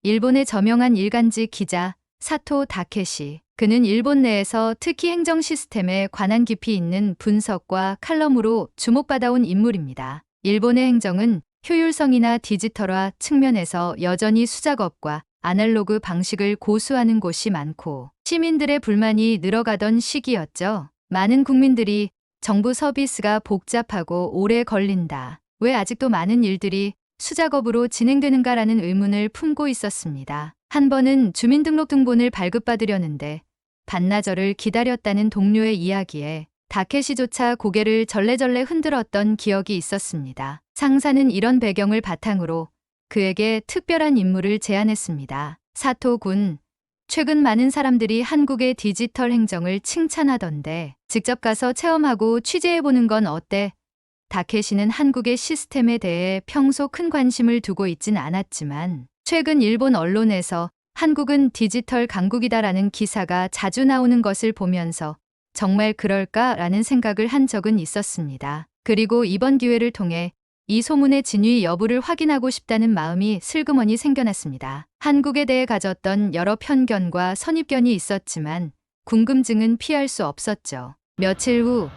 일본의 저명한 일간지 기자 사토 다케시. 그는 일본 내에서 특히 행정 시스템에 관한 깊이 있는 분석과 칼럼으로 주목받아온 인물입니다. 일본의 행정은 효율성이나 디지털화 측면에서 여전히 수작업과 아날로그 방식을 고수하는 곳이 많고 시민들의 불만이 늘어가던 시기였죠. 많은 국민들이 정부 서비스가 복잡하고 오래 걸린다. 왜 아직도 많은 일들이 수작업으로 진행되는가라는 의문을 품고 있었습니다. 한 번은 주민등록등본을 발급받으려는데 반나절을 기다렸다는 동료의 이야기에 다케시조차 고개를 절레절레 흔들었던 기억이 있었습니다. 상사는 이런 배경을 바탕으로 그에게 특별한 임무를 제안했습니다. 사토 군, 최근 많은 사람들이 한국의 디지털 행정을 칭찬하던데 직접 가서 체험하고 취재해보는 건 어때? 다케시는 한국의 시스템에 대해 평소 큰 관심을 두고 있진 않았지만 최근 일본 언론에서 한국은 디지털 강국이다라는 기사가 자주 나오는 것을 보면서 정말 그럴까라는 생각을 한 적은 있었습니다. 그리고 이번 기회를 통해 이 소문의 진위 여부를 확인하고 싶다는 마음이 슬그머니 생겨났습니다. 한국에 대해 가졌던 여러 편견과 선입견이 있었지만 궁금증은 피할 수 없었죠. 며칠 후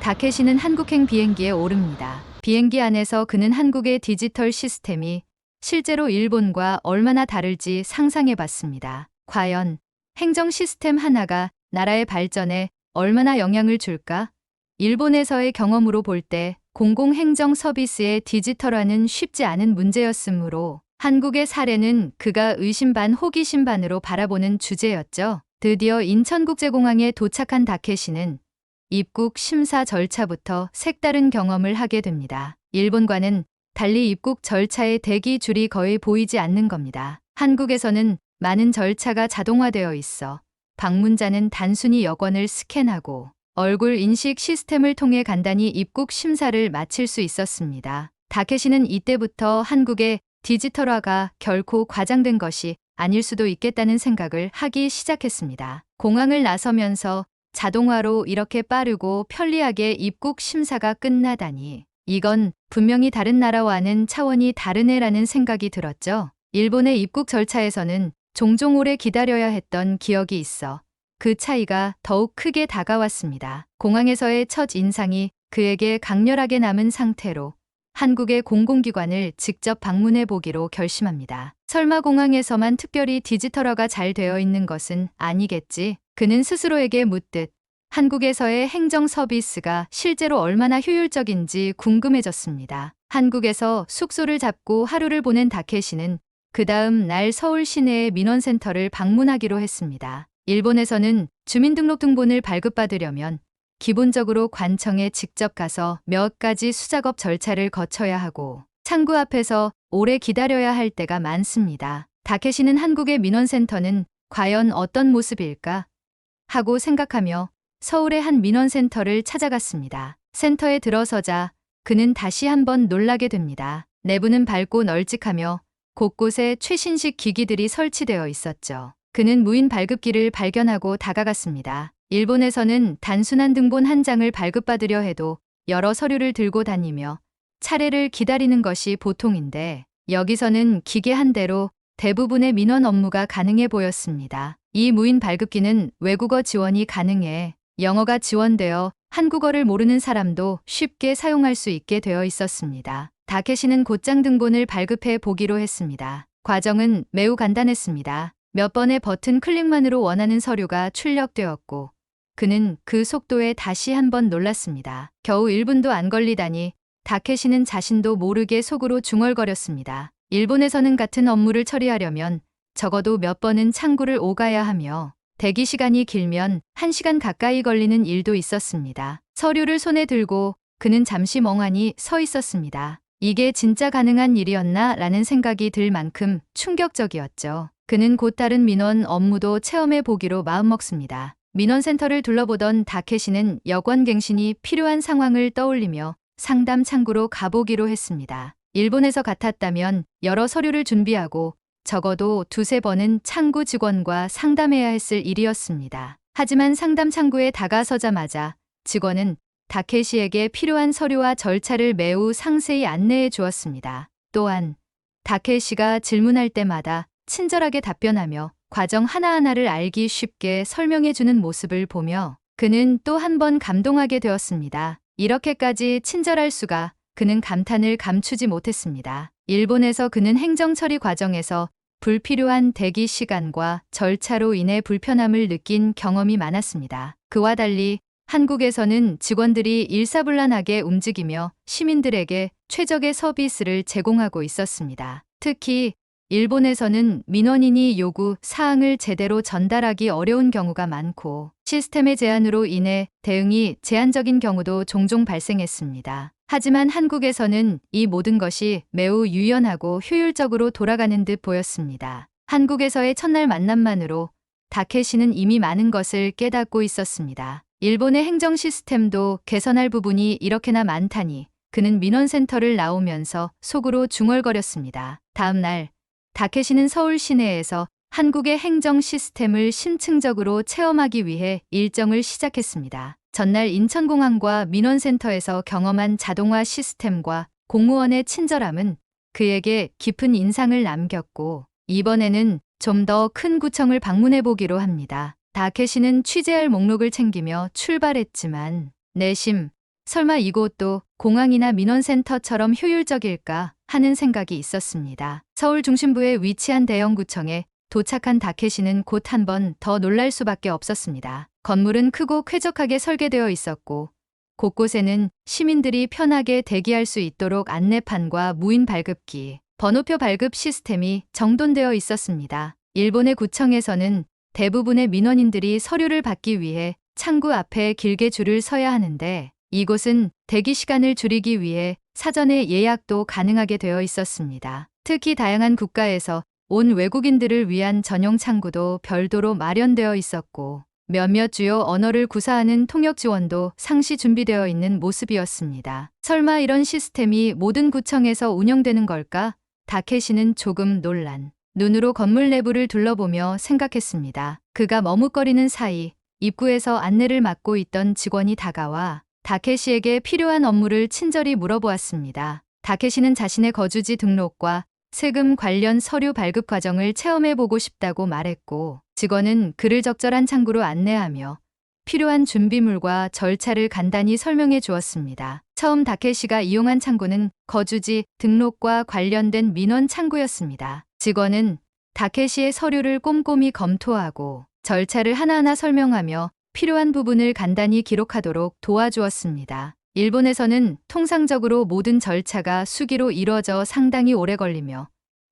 다케시는 한국행 비행기에 오릅니다. 비행기 안에서 그는 한국의 디지털 시스템이 실제로 일본과 얼마나 다를지 상상해 봤습니다. 과연 행정 시스템 하나가 나라의 발전에 얼마나 영향을 줄까? 일본에서의 경험으로 볼 때 공공행정 서비스의 디지털화는 쉽지 않은 문제였으므로 한국의 사례는 그가 의심 반 호기심 반으로 바라보는 주제였죠. 드디어 인천국제공항에 도착한 다케시는 입국 심사 절차부터 색다른 경험을 하게 됩니다. 일본과는 달리 입국 절차의 대기 줄이 거의 보이지 않는 겁니다. 한국에서는 많은 절차가 자동화되어 있어 방문자는 단순히 여권을 스캔하고 얼굴 인식 시스템을 통해 간단히 입국 심사를 마칠 수 있었습니다. 다케시는 이때부터 한국의 디지털화가 결코 과장된 것이 아닐 수도 있겠다는 생각을 하기 시작했습니다. 공항을 나서면서 자동화로 이렇게 빠르고 편리하게 입국 심사가 끝나다니 이건 분명히 다른 나라와는 차원이 다르네라는 생각이 들었죠. 일본의 입국 절차에서는 종종 오래 기다려야 했던 기억이 있어 그 차이가 더욱 크게 다가왔습니다. 공항에서의 첫 인상이 그에게 강렬하게 남은 상태로 한국의 공공기관을 직접 방문해 보기로 결심합니다. 설마 공항에서만 특별히 디지털화가 잘 되어 있는 것은 아니겠지? 그는 스스로에게 묻듯 한국에서의 행정 서비스가 실제로 얼마나 효율적인지 궁금해졌습니다. 한국에서 숙소를 잡고 하루를 보낸 다케시는 그 다음 날 서울 시내의 민원센터를 방문하기로 했습니다. 일본에서는 주민등록등본을 발급받으려면 기본적으로 관청에 직접 가서 몇 가지 수작업 절차를 거쳐야 하고 창구 앞에서 오래 기다려야 할 때가 많습니다. 다케시는 한국의 민원센터는 과연 어떤 모습일까 하고 생각하며 서울의 한 민원센터를 찾아갔습니다. 센터에 들어서자 그는 다시 한번 놀라게 됩니다. 내부는 밝고 널찍하며 곳곳에 최신식 기기들이 설치되어 있었죠. 그는 무인 발급기를 발견하고 다가갔습니다. 일본에서는 단순한 등본 한 장을 발급받으려 해도 여러 서류를 들고 다니며 차례를 기다리는 것이 보통인데 여기서는 기계 한 대로 대부분의 민원 업무가 가능해 보였습니다. 이 무인 발급기는 외국어 지원이 가능해 영어가 지원되어 한국어를 모르는 사람도 쉽게 사용할 수 있게 되어 있었습니다. 다케시는 곧장 등본을 발급해 보기로 했습니다. 과정은 매우 간단했습니다. 몇 번의 버튼 클릭만으로 원하는 서류가 출력되었고 그는 그 속도에 다시 한번 놀랐습니다. 겨우 1분도 안 걸리다니 다케시는 자신도 모르게 속으로 중얼거렸습니다. 일본에서는 같은 업무를 처리하려면 적어도 몇 번은 창구를 오가야 하며 대기 시간이 길면 1시간 가까이 걸리는 일도 있었습니다. 서류를 손에 들고 그는 잠시 멍하니 서 있었습니다. 이게 진짜 가능한 일이었나 라는 생각이 들 만큼 충격적이었죠. 그는 곧 다른 민원 업무도 체험해 보기로 마음먹습니다. 민원센터를 둘러보던 다케시는 여권갱신이 필요한 상황을 떠올리며 상담 창구로 가보기로 했습니다. 일본에서 같았다면 여러 서류를 준비하고 적어도 두세 번은 창구 직원과 상담해야 했을 일이었습니다. 하지만 상담 창구에 다가서자마자 직원은 다케시에게 필요한 서류와 절차를 매우 상세히 안내해 주었습니다. 또한 다케시가 질문할 때마다 친절하게 답변하며 과정 하나하나를 알기 쉽게 설명해주는 모습을 보며 그는 또 한 번 감동하게 되었습니다. 이렇게까지 친절할 수가, 그는 감탄을 감추지 못했습니다. 일본에서 그는 행정 처리 과정에서 불필요한 대기 시간과 절차로 인해 불편함을 느낀 경험이 많았습니다. 그와 달리 한국에서는 직원들이 일사불란하게 움직이며 시민들에게 최적의 서비스를 제공하고 있었습니다. 특히 일본에서는 민원인이 요구 사항을 제대로 전달하기 어려운 경우가 많고 시스템의 제한으로 인해 대응이 제한적인 경우도 종종 발생했습니다. 하지만 한국에서는 이 모든 것이 매우 유연하고 효율적으로 돌아가는 듯 보였습니다. 한국에서의 첫날 만남만으로 다케시는 이미 많은 것을 깨닫고 있었습니다. 일본의 행정 시스템도 개선할 부분이 이렇게나 많다니 그는 민원센터를 나오면서 속으로 중얼거렸습니다. 다음 날 다케시는 서울 시내에서 한국의 행정 시스템을 심층적으로 체험하기 위해 일정을 시작했습니다. 전날 인천공항과 민원센터에서 경험한 자동화 시스템과 공무원의 친절함은 그에게 깊은 인상을 남겼고 이번에는 좀 더 큰 구청을 방문해 보기로 합니다. 다케시는 취재할 목록을 챙기며 출발했지만 내심 설마 이곳도 공항이나 민원센터처럼 효율적일까 하는 생각이 있었습니다. 서울 중심부에 위치한 대형구청에 도착한 다케시는 곧 한 번 더 놀랄 수밖에 없었습니다. 건물은 크고 쾌적하게 설계되어 있었고 곳곳에는 시민들이 편하게 대기할 수 있도록 안내판과 무인 발급기, 번호표 발급 시스템이 정돈되어 있었습니다. 일본의 구청에서는 대부분의 민원인들이 서류를 받기 위해 창구 앞에 길게 줄을 서야 하는데 이곳은 대기 시간을 줄이기 위해 사전에 예약도 가능하게 되어 있었습니다. 특히 다양한 국가에서 온 외국인들을 위한 전용 창구도 별도로 마련되어 있었고 몇몇 주요 언어를 구사하는 통역 지원도 상시 준비되어 있는 모습이었습니다. 설마 이런 시스템이 모든 구청에서 운영되는 걸까? 다케시는 조금 놀란 눈으로 건물 내부를 둘러보며 생각했습니다. 그가 머뭇거리는 사이 입구에서 안내를 맡고 있던 직원이 다가와 다케시에게 필요한 업무를 친절히 물어보았습니다. 다케시는 자신의 거주지 등록과 세금 관련 서류 발급 과정을 체험해보고 싶다고 말했고 직원은 그를 적절한 창구로 안내하며 필요한 준비물과 절차를 간단히 설명해 주었습니다. 처음 다케시가 이용한 창구는 거주지 등록과 관련된 민원 창구였습니다. 직원은 다케시의 서류를 꼼꼼히 검토하고 절차를 하나하나 설명하며 필요한 부분을 간단히 기록하도록 도와주었습니다. 일본에서는 통상적으로 모든 절차가 수기로 이루어져 상당히 오래 걸리며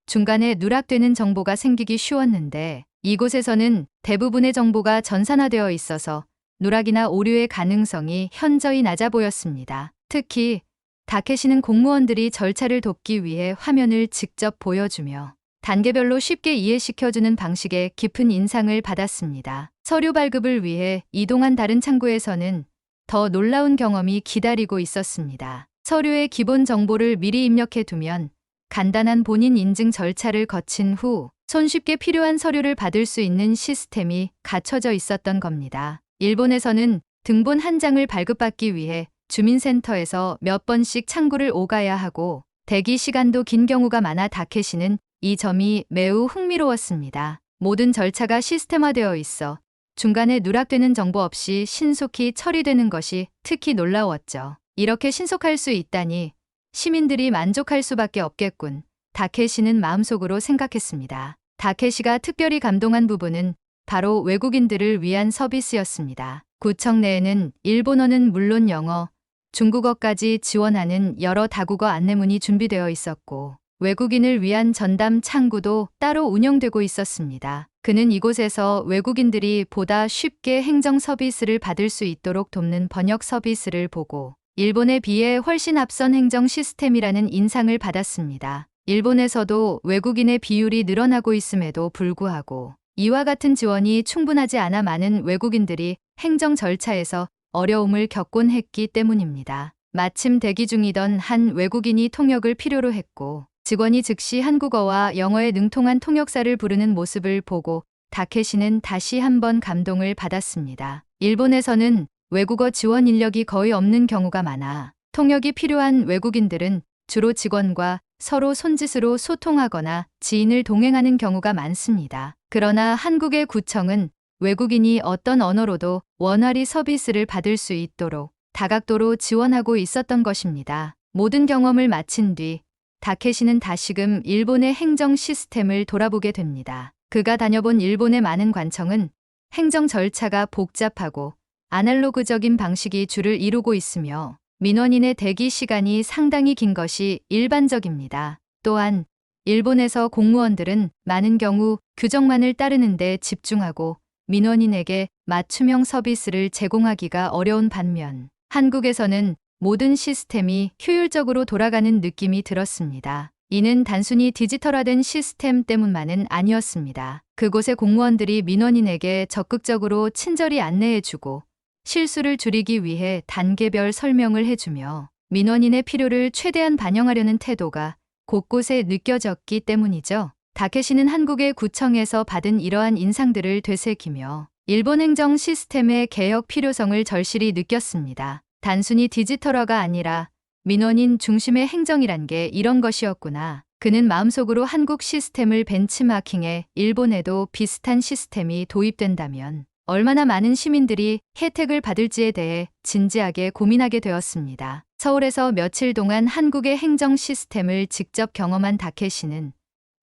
중간에 누락되는 정보가 생기기 쉬웠는데 이곳에서는 대부분의 정보가 전산화되어 있어서 누락이나 오류의 가능성이 현저히 낮아 보였습니다. 특히 다케시는 공무원들이 절차를 돕기 위해 화면을 직접 보여주며 단계별로 쉽게 이해시켜주는 방식에 깊은 인상을 받았습니다. 서류 발급을 위해 이동한 다른 창구에서는 더 놀라운 경험이 기다리고 있었습니다. 서류의 기본 정보를 미리 입력해 두면 간단한 본인 인증 절차를 거친 후 손쉽게 필요한 서류를 받을 수 있는 시스템이 갖춰져 있었던 겁니다. 일본에서는 등본 한 장을 발급받기 위해 주민센터에서 몇 번씩 창구를 오가야 하고 대기 시간도 긴 경우가 많아 다케시는 이 점이 매우 흥미로웠습니다. 모든 절차가 시스템화되어 있어 중간에 누락되는 정보 없이 신속히 처리되는 것이 특히 놀라웠죠. 이렇게 신속할 수 있다니 시민들이 만족할 수밖에 없겠군. 다케시는 마음속으로 생각했습니다. 다케시가 특별히 감동한 부분은 바로 외국인들을 위한 서비스였습니다. 구청 내에는 일본어는 물론 영어, 중국어까지 지원하는 여러 다국어 안내문이 준비되어 있었고 외국인을 위한 전담 창구도 따로 운영되고 있었습니다. 그는 이곳에서 외국인들이 보다 쉽게 행정 서비스를 받을 수 있도록 돕는 번역 서비스를 보고 일본에 비해 훨씬 앞선 행정 시스템이라는 인상을 받았습니다. 일본에서도 외국인의 비율이 늘어나고 있음에도 불구하고 이와 같은 지원이 충분하지 않아 많은 외국인들이 행정 절차에서 어려움을 겪곤 했기 때문입니다. 마침 대기 중이던 한 외국인이 통역을 필요로 했고 직원이 즉시 한국어와 영어에 능통한 통역사를 부르는 모습을 보고 다케시는 다시 한번 감동을 받았습니다. 일본에서는 외국어 지원 인력이 거의 없는 경우가 많아 통역이 필요한 외국인들은 주로 직원과 서로 손짓으로 소통하거나 지인을 동행하는 경우가 많습니다. 그러나 한국의 구청은 외국인이 어떤 언어로도 원활히 서비스를 받을 수 있도록 다각도로 지원하고 있었던 것입니다. 모든 경험을 마친 뒤 다케시는 다시금 일본의 행정 시스템을 돌아보게 됩니다. 그가 다녀본 일본의 많은 관청은 행정 절차가 복잡하고 아날로그적인 방식이 주를 이루고 있으며 민원인의 대기 시간이 상당히 긴 것이 일반적입니다. 또한 일본에서 공무원들은 많은 경우 규정만을 따르는 데 집중하고 민원인에게 맞춤형 서비스를 제공하기가 어려운 반면 한국에서는 모든 시스템이 효율적으로 돌아가는 느낌이 들었습니다. 이는 단순히 디지털화된 시스템 때문만은 아니었습니다. 그곳의 공무원들이 민원인에게 적극적으로 친절히 안내해주고 실수를 줄이기 위해 단계별 설명을 해주며 민원인의 필요를 최대한 반영하려는 태도가 곳곳에 느껴졌기 때문이죠. 다케시는 한국의 구청에서 받은 이러한 인상들을 되새기며 일본 행정 시스템의 개혁 필요성을 절실히 느꼈습니다. 단순히 디지털화가 아니라 민원인 중심의 행정이란 게 이런 것이었구나. 그는 마음속으로 한국 시스템을 벤치마킹해 일본에도 비슷한 시스템이 도입된다면 얼마나 많은 시민들이 혜택을 받을지에 대해 진지하게 고민하게 되었습니다. 서울에서 며칠 동안 한국의 행정 시스템을 직접 경험한 다케시는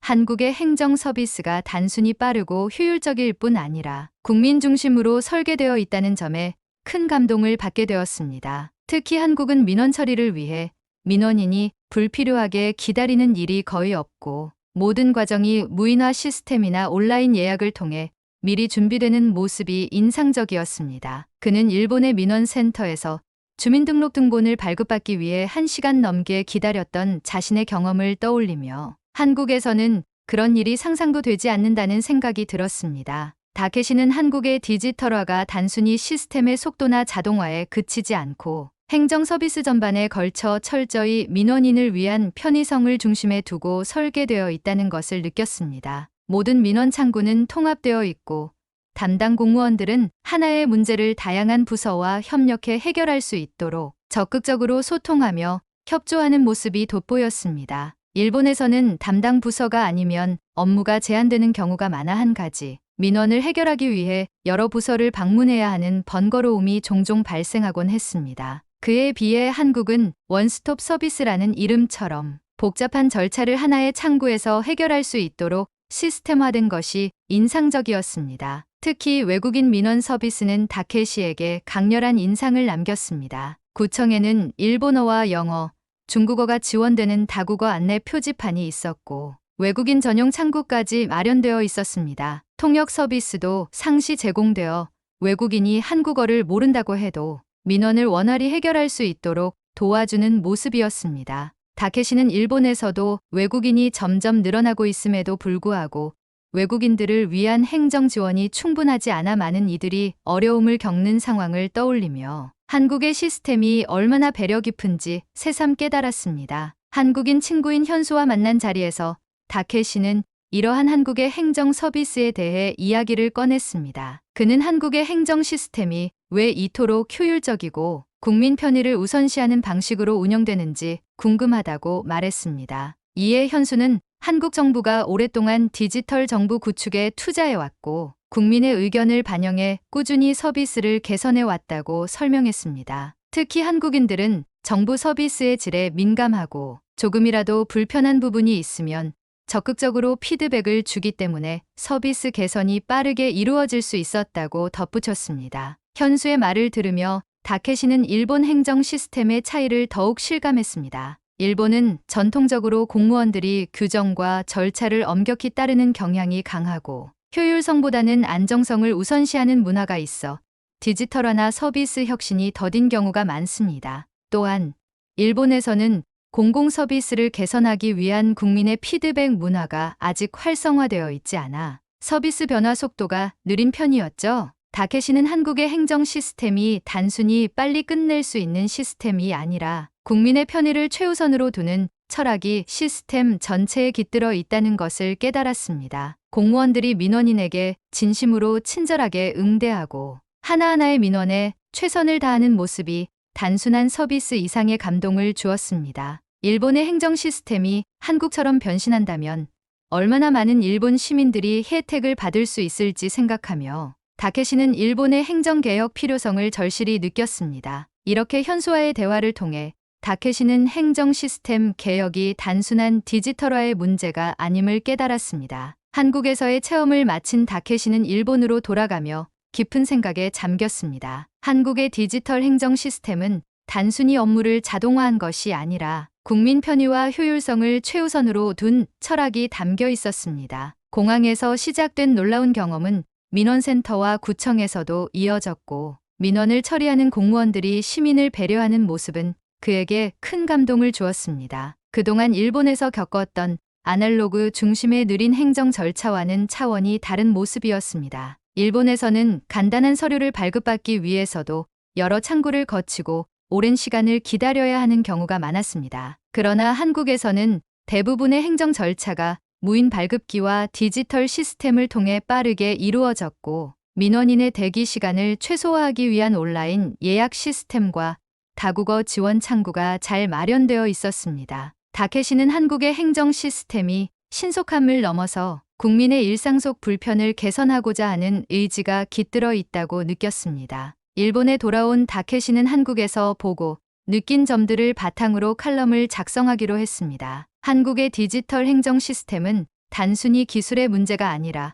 한국의 행정 서비스가 단순히 빠르고 효율적일 뿐 아니라 국민 중심으로 설계되어 있다는 점에 큰 감동을 받게 되었습니다. 특히 한국은 민원 처리를 위해 민원인이 불필요하게 기다리는 일이 거의 없고 모든 과정이 무인화 시스템이나 온라인 예약을 통해 미리 준비되는 모습이 인상적이었습니다. 그는 일본의 민원센터에서 주민등록등본을 발급받기 위해 1시간 넘게 기다렸던 자신의 경험을 떠올리며 한국에서는 그런 일이 상상도 되지 않는다는 생각이 들었습니다. 다케시는 한국의 디지털화가 단순히 시스템의 속도나 자동화에 그치지 않고 행정 서비스 전반에 걸쳐 철저히 민원인을 위한 편의성을 중심에 두고 설계되어 있다는 것을 느꼈습니다. 모든 민원 창구는 통합되어 있고 담당 공무원들은 하나의 문제를 다양한 부서와 협력해 해결할 수 있도록 적극적으로 소통하며 협조하는 모습이 돋보였습니다. 일본에서는 담당 부서가 아니면 업무가 제한되는 경우가 많아 한 가지 민원을 해결하기 위해 여러 부서를 방문해야 하는 번거로움이 종종 발생하곤 했습니다. 그에 비해 한국은 원스톱 서비스라는 이름처럼 복잡한 절차를 하나의 창구에서 해결할 수 있도록 시스템화된 것이 인상적이었습니다. 특히 외국인 민원 서비스는 다케시에게 강렬한 인상을 남겼습니다. 구청에는 일본어와 영어, 중국어가 지원되는 다국어 안내 표지판이 있었고 외국인 전용 창구까지 마련되어 있었습니다. 통역 서비스도 상시 제공되어 외국인이 한국어를 모른다고 해도 민원을 원활히 해결할 수 있도록 도와주는 모습이었습니다. 다케시는 일본에서도 외국인이 점점 늘어나고 있음에도 불구하고 외국인들을 위한 행정 지원이 충분하지 않아 많은 이들이 어려움을 겪는 상황을 떠올리며 한국의 시스템이 얼마나 배려 깊은지 새삼 깨달았습니다. 한국인 친구인 현수와 만난 자리에서 다케시는 이러한 한국의 행정 서비스에 대해 이야기를 꺼냈습니다. 그는 한국의 행정 시스템이 왜 이토록 효율적이고 국민 편의를 우선시하는 방식으로 운영되는지 궁금하다고 말했습니다. 이에 현수는 한국 정부가 오랫동안 디지털 정부 구축에 투자해왔고 국민의 의견을 반영해 꾸준히 서비스를 개선해왔다고 설명했습니다. 특히 한국인들은 정부 서비스의 질에 민감하고 조금이라도 불편한 부분이 있으면 적극적으로 피드백을 주기 때문에 서비스 개선이 빠르게 이루어질 수 있었다고 덧붙였습니다. 현수의 말을 들으며 다케시는 일본 행정 시스템의 차이를 더욱 실감했습니다. 일본은 전통적으로 공무원들이 규정과 절차를 엄격히 따르는 경향이 강하고 효율성보다는 안정성을 우선시하는 문화가 있어 디지털화나 서비스 혁신이 더딘 경우가 많습니다. 또한 일본에서는 공공 서비스를 개선하기 위한 국민의 피드백 문화가 아직 활성화되어 있지 않아 서비스 변화 속도가 느린 편이었죠. 다케시는 한국의 행정 시스템이 단순히 빨리 끝낼 수 있는 시스템이 아니라 국민의 편의를 최우선으로 두는 철학이 시스템 전체에 깃들어 있다는 것을 깨달았습니다. 공무원들이 민원인에게 진심으로 친절하게 응대하고 하나하나의 민원에 최선을 다하는 모습이 단순한 서비스 이상의 감동을 주었습니다. 일본의 행정 시스템이 한국처럼 변신한다면 얼마나 많은 일본 시민들이 혜택을 받을 수 있을지 생각하며 다케시는 일본의 행정개혁 필요성을 절실히 느꼈습니다. 이렇게 현수와의 대화를 통해 다케시는 행정 시스템 개혁이 단순한 디지털화의 문제가 아님을 깨달았습니다. 한국에서의 체험을 마친 다케시는 일본으로 돌아가며 깊은 생각에 잠겼습니다. 한국의 디지털 행정 시스템은 단순히 업무를 자동화한 것이 아니라 국민 편의와 효율성을 최우선으로 둔 철학이 담겨 있었습니다. 공항에서 시작된 놀라운 경험은 민원센터와 구청에서도 이어졌고, 민원을 처리하는 공무원들이 시민을 배려하는 모습은 그에게 큰 감동을 주었습니다. 그동안 일본에서 겪었던 아날로그 중심의 느린 행정 절차와는 차원이 다른 모습이었습니다. 일본에서는 간단한 서류를 발급받기 위해서도 여러 창구를 거치고 오랜 시간을 기다려야 하는 경우가 많았습니다. 그러나 한국에서는 대부분의 행정 절차가 무인 발급기와 디지털 시스템을 통해 빠르게 이루어졌고, 민원인의 대기 시간을 최소화하기 위한 온라인 예약 시스템과 다국어 지원 창구가 잘 마련되어 있었습니다. 다케시는 한국의 행정 시스템이 신속함을 넘어서 국민의 일상 속 불편을 개선하고자 하는 의지가 깃들어 있다고 느꼈습니다. 일본에 돌아온 다케시는 한국에서 보고 느낀 점들을 바탕으로 칼럼을 작성하기로 했습니다. 한국의 디지털 행정 시스템은 단순히 기술의 문제가 아니라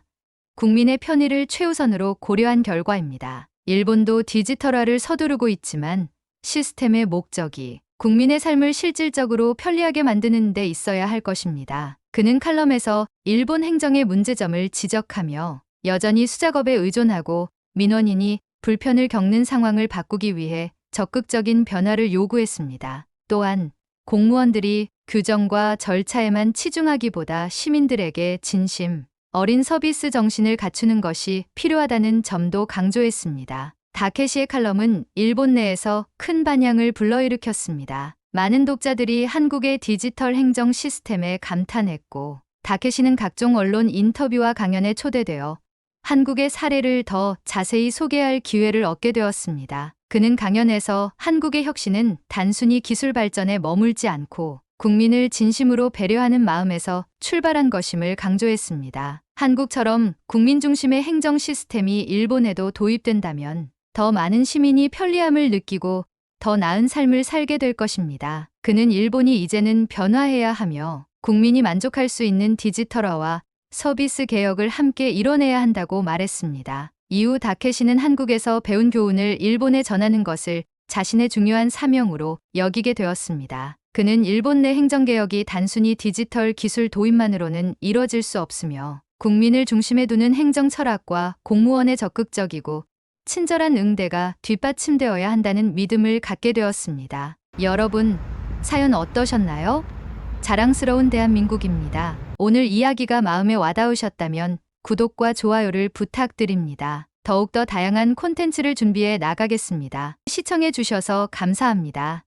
국민의 편의를 최우선으로 고려한 결과입니다. 일본도 디지털화를 서두르고 있지만 시스템의 목적이 국민의 삶을 실질적으로 편리하게 만드는 데 있어야 할 것입니다. 그는 칼럼에서 일본 행정의 문제점을 지적하며 여전히 수작업에 의존하고 민원인이 불편을 겪는 상황을 바꾸기 위해 적극적인 변화를 요구했습니다. 또한 공무원들이 규정과 절차에만 치중하기보다 시민들에게 진심 어린 서비스 정신을 갖추는 것이 필요하다는 점도 강조했습니다. 다케시의 칼럼은 일본 내에서 큰 반향을 불러일으켰습니다. 많은 독자들이 한국의 디지털 행정 시스템에 감탄했고, 다케시는 각종 언론 인터뷰와 강연에 초대되어 한국의 사례를 더 자세히 소개할 기회를 얻게 되었습니다. 그는 강연에서 한국의 혁신은 단순히 기술 발전에 머물지 않고 국민을 진심으로 배려하는 마음에서 출발한 것임을 강조했습니다. 한국처럼 국민 중심의 행정 시스템이 일본에도 도입된다면 더 많은 시민이 편리함을 느끼고 더 나은 삶을 살게 될 것입니다. 그는 일본이 이제는 변화해야 하며 국민이 만족할 수 있는 디지털화와 서비스 개혁을 함께 이뤄내야 한다고 말했습니다. 이후 다케시는 한국에서 배운 교훈을 일본에 전하는 것을 자신의 중요한 사명으로 여기게 되었습니다. 그는 일본 내 행정개혁이 단순히 디지털 기술 도입만으로는 이뤄질 수 없으며 국민을 중심에 두는 행정 철학과 공무원의 적극적이고 친절한 응대가 뒷받침되어야 한다는 믿음을 갖게 되었습니다. 여러분, 사연 어떠셨나요? 자랑스러운 대한민국입니다. 오늘 이야기가 마음에 와닿으셨다면 구독과 좋아요를 부탁드립니다. 더욱더 다양한 콘텐츠를 준비해 나가겠습니다. 시청해 주셔서 감사합니다.